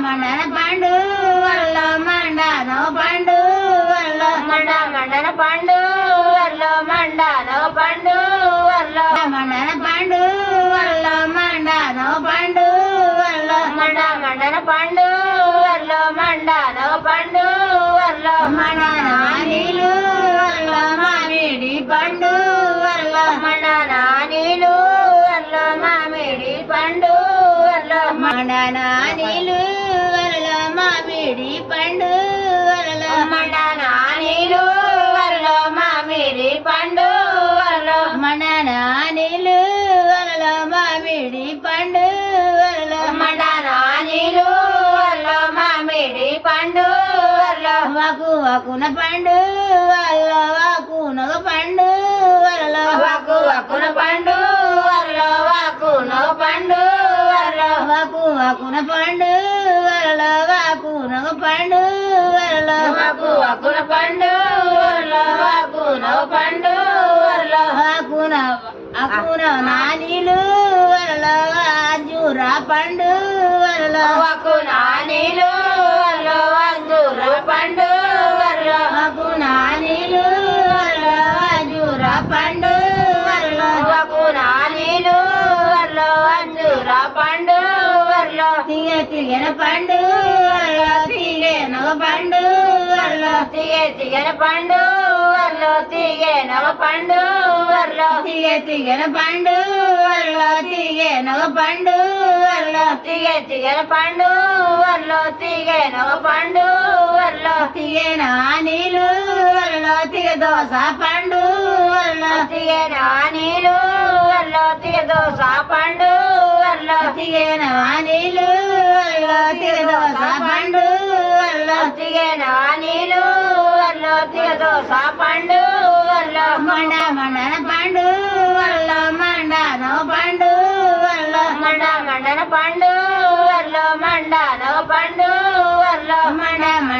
మండన పండు వల్ల మండనో పండు వల్ల మండన పండు వల్ల మండనో పండు వల్ల మండన పండు వల్ల మండనో పండు వల్ల మండన పండు వల్ల మండనో పండు వల్ల మండన నీళ్ళు వల్ల మామిడి పండు వల్ల మండన నీళ్ళు వల్ల మామిడి పండు వల్ల మండన నీళ్ళు వల్ల మామిడి పండు వల్ల మండన నీళ్ళు వల్ల మామిడి పండు వల్ల మండన నీళ్ళు వల్ల మామిడి పండు వల్ల మండన నీళ్ళు వల్ల మామిడి పండు వల్ల వాకు వాకున పండు వల్ల వాకున పండు వల్ల వాకు వాకున పండు వల్ల వాకున పండు వల్ల వాకు వాకున పండు వల్ల వాకున పండు వల్ల వాకు వాకున పండు వల్ల వాకున పండు వల్ల వాకున అకున నానీలు వల్ల అంజూర పండు వల్ల వాకున నీలు వల్ల అంజూర పండు వల్ల వాకున నీలు వల్ల అంజూర పండు వల్ల వాకున నీలు వల్ల అంజూర పండు వల్ల తిగన పండు వల్ల తిగన పండు వల్ల తిగన పండు వల్ల తిగన పండు వల్ల తిగన పండు వల్ల తిగన పండు వల్ల తిగన పండు వల్ల తిగన పండు వల్ల తిగన నీళ్ళు వల్ల తిగ దోస పండు వల్ల తిగన నీళ్ళు వల్ల తిగ దోస పండు వల్ల తిగన నీళ్ళు వల్ల తిగ దోస పండు వల్ల తిగన నీళ్ళు వల్ల తిగ దోస పండు వల్ల మండన పండు వల్ల మండనో పండు వల్ల మండన పండు వల్ల మండనో పండు వల్ల మండన